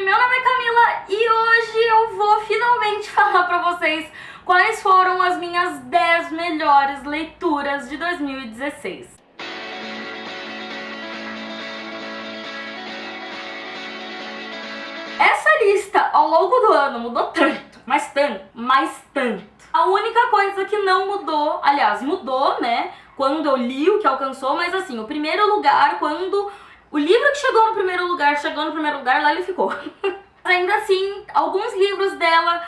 meu nome é Camila e hoje eu vou finalmente falar pra vocês quais foram as minhas 10 melhores leituras de 2016. Essa lista ao longo do ano mudou tanto, mas tanto. A única coisa que não mudou, aliás, mudou, né, quando eu li o que alcançou, mas assim, o primeiro lugar, quando o livro que chegou no primeiro lugar, lá ele ficou. Ainda assim, alguns livros dela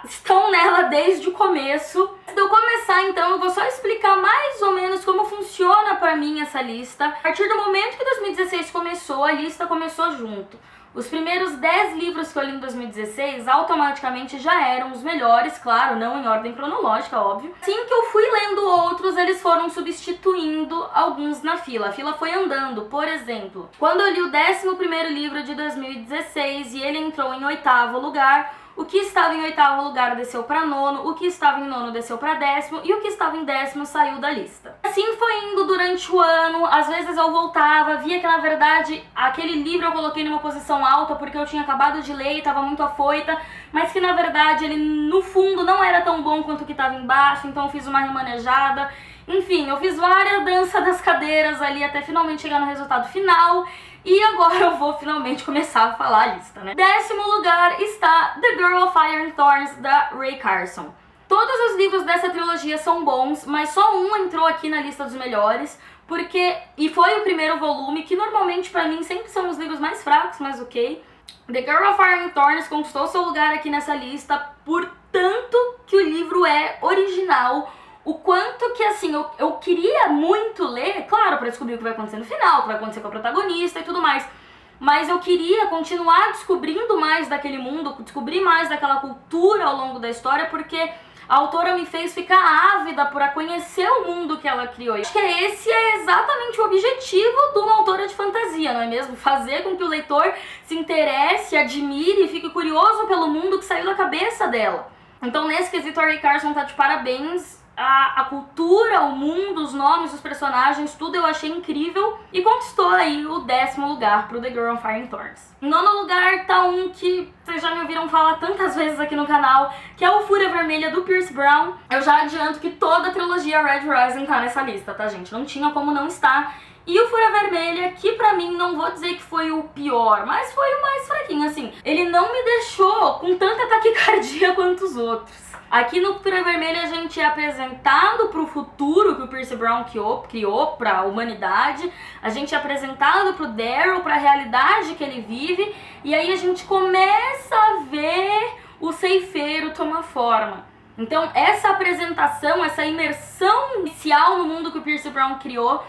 estão nela desde o começo. Antes de eu começar, então, eu vou só explicar mais ou menos como funciona pra mim essa lista. A partir do momento que 2016 começou, a lista começou junto. Os primeiros 10 livros que eu li em 2016 automaticamente já eram os melhores, claro, não em ordem cronológica, óbvio. Assim que eu fui lendo outros, eles foram substituindo alguns na fila. A fila foi andando. Por exemplo, quando eu li o 11º livro de 2016 e ele entrou em 8º lugar, o que estava em 8º lugar desceu para 9º, o que estava em 9º desceu para 10º e o que estava em 10º saiu da lista. Assim foi indo durante o ano, às vezes eu voltava, via que na verdade aquele livro eu coloquei numa posição alta porque eu tinha acabado de ler e estava muito afoita, mas que na verdade ele no fundo não era tão bom quanto o que estava embaixo, então eu fiz uma remanejada. Enfim, eu fiz várias danças das cadeiras ali até finalmente chegar no resultado final. E agora eu vou finalmente começar a falar a lista, né? 10º lugar está The Girl of Fire and Thorns, da Rae Carson. Todos os livros dessa trilogia são bons, mas só um entrou aqui na lista dos melhores, e foi o primeiro volume, que normalmente pra mim sempre são os livros mais fracos, mas ok. The Girl of Fire and Thorns conquistou seu lugar aqui nessa lista por tanto que o livro é original, o quanto que, assim, eu queria muito ler, claro, pra descobrir o que vai acontecer no final, o que vai acontecer com a protagonista e tudo mais, mas eu queria continuar descobrindo mais daquele mundo, descobrir mais daquela cultura ao longo da história, porque a autora me fez ficar ávida por conhecer o mundo que ela criou. Acho que esse é exatamente o objetivo de uma autora de fantasia, não é mesmo? Fazer com que o leitor se interesse, admire e fique curioso pelo mundo que saiu da cabeça dela. Então, nesse quesito, a Rae Carson tá de parabéns. A cultura, o mundo, os nomes, os personagens, tudo eu achei incrível e conquistou aí o 10º lugar pro The Girl on Fire and Thorns. Em 9º lugar tá um que vocês já me ouviram falar tantas vezes aqui no canal, que é o Fúria Vermelha, do Pierce Brown. Eu já adianto que toda a trilogia Red Rising tá nessa lista, tá, gente? Não tinha como não estar. E o Fúria Vermelha, que pra mim, não vou dizer que foi o pior, mas foi o mais fraquinho, assim. Ele não me deixou com tanta taquicardia quanto os outros. Aqui no Fúria Vermelha a gente é apresentado pro futuro que o Pierce Brown criou pra humanidade, a gente é apresentado pro Daryl, pra realidade que ele vive, e aí a gente começa a ver o ceifeiro tomar forma. Então essa apresentação, essa imersão inicial no mundo que o Pierce Brown criou,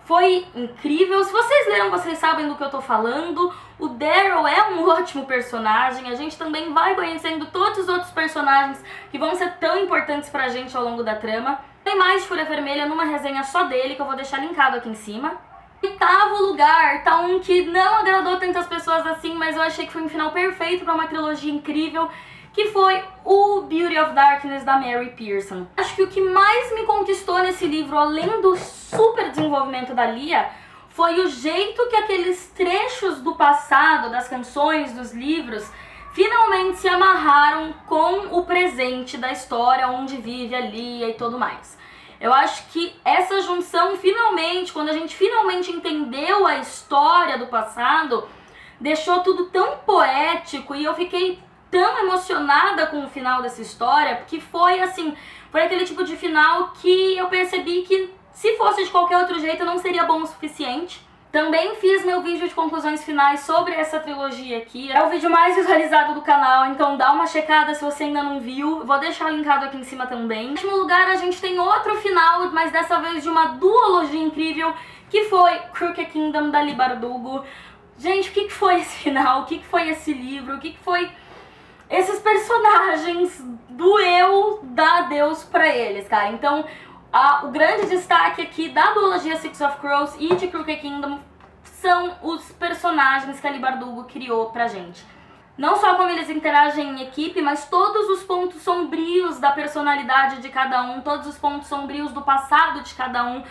foi incrível. Se vocês leram, vocês sabem do que eu tô falando. O Daryl é um ótimo personagem. A gente também vai conhecendo todos os outros personagens que vão ser tão importantes pra gente ao longo da trama. Tem mais de Fúria Vermelha numa resenha só dele, que eu vou deixar linkado aqui em cima. Em 8º lugar tá um que não agradou tantas pessoas assim, mas eu achei que foi um final perfeito pra uma trilogia incrível, que foi o Beauty of Darkness, da Mary Pearson. Acho que o que mais me conquistou nesse livro, além do super desenvolvimento da Lia, foi o jeito que aqueles trechos do passado, das canções, dos livros, finalmente se amarraram com o presente da história, onde vive a Lia e tudo mais. Eu acho que essa junção, finalmente, quando a gente finalmente entendeu a história do passado, deixou tudo tão poético e eu fiquei tão emocionada com o final dessa história, porque foi assim, foi aquele tipo de final que eu percebi que se fosse de qualquer outro jeito não seria bom o suficiente. Também fiz meu vídeo de conclusões finais sobre essa trilogia aqui. É o vídeo mais visualizado do canal, então dá uma checada se você ainda não viu. Vou deixar linkado aqui em cima também. Em último lugar a gente tem outro final, mas dessa vez de uma duologia incrível, que foi Crooked Kingdom, da Leigh Bardugo. Gente, o que foi esse final? O que foi esse livro? O que foi esses personagens? Doeu dar adeus pra eles, cara. Então, o grande destaque aqui da duologia Six of Crows e de Crooked Kingdom são os personagens que a Leigh Bardugo criou pra gente. Não só como eles interagem em equipe, mas todos os pontos sombrios da personalidade de cada um, todos os pontos sombrios do passado de cada um,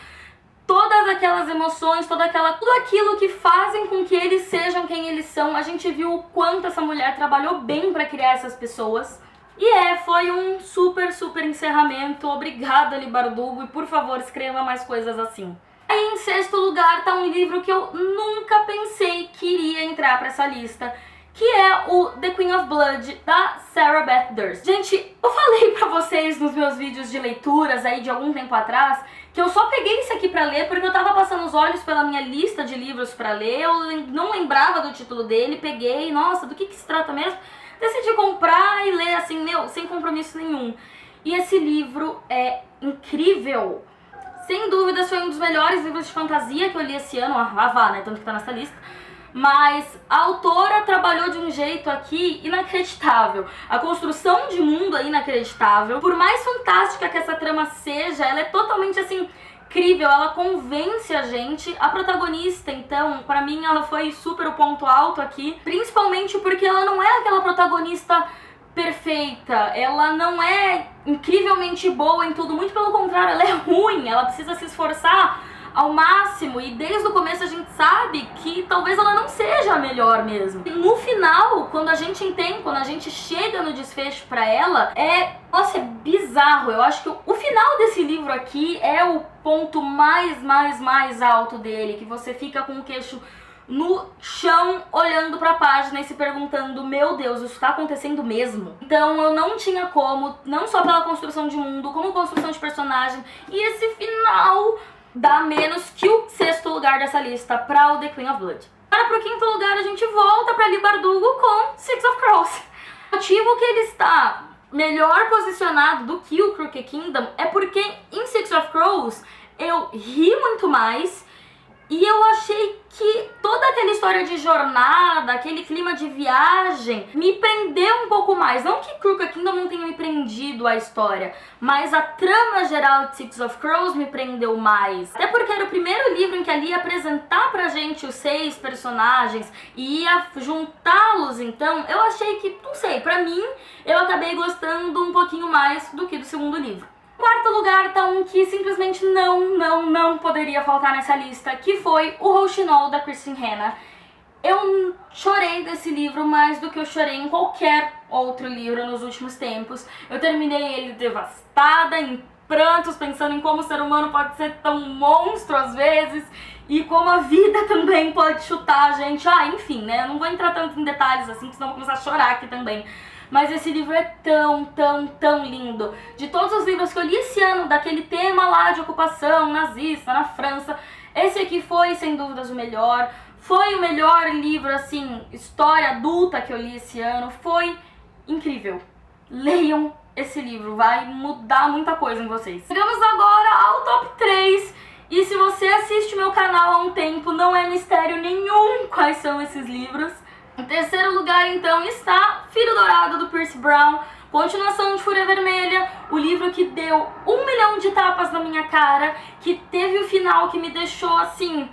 todas aquelas emoções, tudo aquilo que fazem com que eles sejam quem eles são. A gente viu o quanto essa mulher trabalhou bem pra criar essas pessoas. E foi um super encerramento. Obrigada, Leigh Bardugo, e por favor, escreva mais coisas assim. Aí em sexto lugar tá um livro que eu nunca pensei que iria entrar pra essa lista, que é o The Queen of Blood, da Sarah Beth Durst. Gente, eu falei pra vocês nos meus vídeos de leituras aí de algum tempo atrás que eu só peguei isso aqui pra ler porque eu tava passando os olhos pela minha lista de livros pra ler, eu não lembrava do título dele, peguei, nossa, do que se trata mesmo? Decidi comprar e ler assim, sem compromisso nenhum. E esse livro é incrível. Sem dúvidas foi um dos melhores livros de fantasia que eu li esse ano, né, tanto que tá nessa lista. Mas a autora trabalhou de um jeito aqui inacreditável. A construção de mundo é inacreditável. Por mais fantástica que essa trama seja, ela é totalmente assim, incrível, ela convence a gente. A protagonista, então, pra mim ela foi super o ponto alto aqui. Principalmente porque ela não é aquela protagonista perfeita, ela não é incrivelmente boa em tudo, muito pelo contrário, ela é ruim, ela precisa se esforçar ao máximo, e desde o começo a gente sabe que talvez ela não seja a melhor mesmo. E no final, quando a gente entende, quando a gente chega no desfecho pra ela, nossa, é bizarro. Eu acho que o final desse livro aqui é o ponto mais alto dele, que você fica com o queixo no chão, olhando pra página e se perguntando, meu Deus, isso tá acontecendo mesmo? Então eu não tinha como, não só pela construção de mundo, como construção de personagem, e esse final dá menos que o sexto lugar dessa lista pra o The Queen of Blood. Para pro quinto lugar a gente volta pra Leigh Bardugo com Six of Crows. O motivo que ele está melhor posicionado do que o Crooked Kingdom é porque em Six of Crows eu ri muito mais. E eu achei que toda aquela história de jornada, aquele clima de viagem, me prendeu um pouco mais. Não que Crooked Kingdom não tenha me prendido a história, mas a trama geral de Six of Crows me prendeu mais. Até porque era o primeiro livro em que ali ia apresentar pra gente os 6 personagens e ia juntá-los, então eu achei que, não sei, pra mim, eu acabei gostando um pouquinho mais do que do segundo livro. Em quarto lugar tá um que simplesmente não poderia faltar nessa lista, que foi o Rouxinol, da Kristin Hannah. Eu chorei desse livro mais do que eu chorei em qualquer outro livro nos últimos tempos. Eu terminei ele devastada, em prantos, pensando em como o ser humano pode ser tão monstro às vezes, e como a vida também pode chutar a gente. Enfim, né, eu não vou entrar tanto em detalhes assim, senão eu vou começar a chorar aqui também. Mas esse livro é tão lindo. De todos os livros que eu li esse ano, daquele tema lá de ocupação nazista na França, esse aqui foi, sem dúvidas, o melhor. Foi o melhor livro, assim, história adulta que eu li esse ano. Foi incrível. Leiam esse livro, vai mudar muita coisa em vocês. Chegamos agora ao top 3. E se você assiste meu canal há um tempo, não é mistério nenhum quais são esses livros. Em terceiro lugar, então, está Filho Dourado, do Percy Brown, continuação de Fúria Vermelha, o livro que deu 1 milhão de tapas na minha cara, que teve o final que me deixou assim,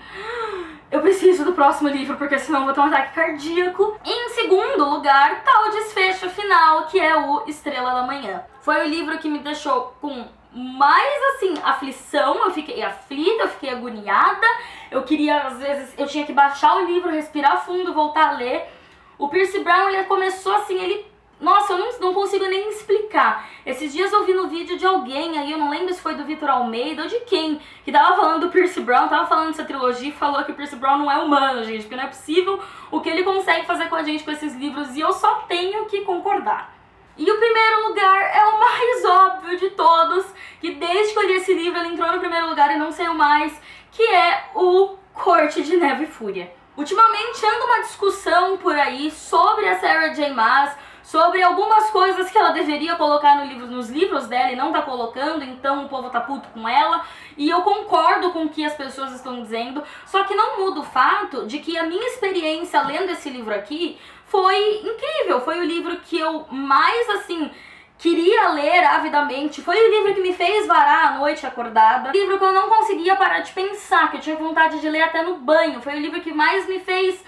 eu preciso do próximo livro porque senão eu vou ter um ataque cardíaco. E em segundo lugar, tá o desfecho final, que é o Estrela da Manhã. Foi o livro que me deixou com mais, assim, aflição, eu fiquei aflita, eu fiquei agoniada, eu queria, às vezes, eu tinha que baixar o livro, respirar fundo, voltar a ler. O Percy Brown, ele começou assim, nossa, eu não consigo nem explicar. Esses dias eu vi no vídeo de alguém aí, eu não lembro se foi do Vitor Almeida ou de quem, que tava falando do Percy Brown, tava falando dessa trilogia e falou que o Percy Brown não é humano, gente, porque não é possível o que ele consegue fazer com a gente com esses livros, e eu só tenho que concordar. E o primeiro lugar é o mais óbvio de todos, que desde que eu li esse livro ele entrou no primeiro lugar e não saiu mais, que é o Corte de Neve e Fúria. Ultimamente anda uma discussão por aí sobre a Sarah J. Maas, sobre algumas coisas que ela deveria colocar nos livros dela e não tá colocando, então o povo tá puto com ela, e eu concordo com o que as pessoas estão dizendo, só que não muda o fato de que a minha experiência lendo esse livro aqui foi incrível, foi o livro que eu mais, assim, queria ler avidamente, foi o livro que me fez varar a noite acordada, o livro que eu não conseguia parar de pensar, que eu tinha vontade de ler até no banho, foi o livro que mais me fez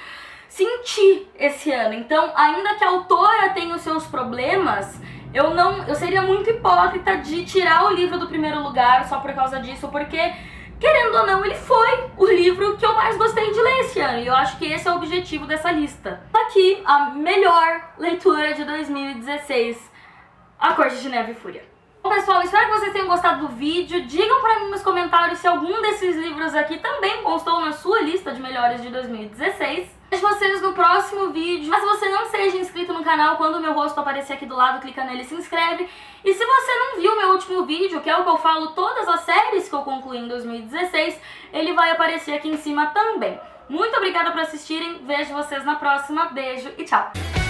sentir esse ano. Então, ainda que a autora tenha os seus problemas, eu seria muito hipócrita de tirar o livro do primeiro lugar só por causa disso, porque querendo ou não, ele foi o livro que eu mais gostei de ler esse ano. E eu acho que esse é o objetivo dessa lista. Tá aqui a melhor leitura de 2016, A Corte de Neve e Fúria. Bom, pessoal, espero que vocês tenham gostado do vídeo. Digam pra mim nos comentários se algum desses livros aqui também constou na sua lista de melhores de 2016. Vejo vocês no próximo vídeo. Caso você não seja inscrito no canal, quando o meu rosto aparecer aqui do lado, clica nele e se inscreve. E se você não viu meu último vídeo, que é o que eu falo todas as séries que eu concluí em 2016, ele vai aparecer aqui em cima também. Muito obrigada por assistirem, vejo vocês na próxima, beijo e tchau!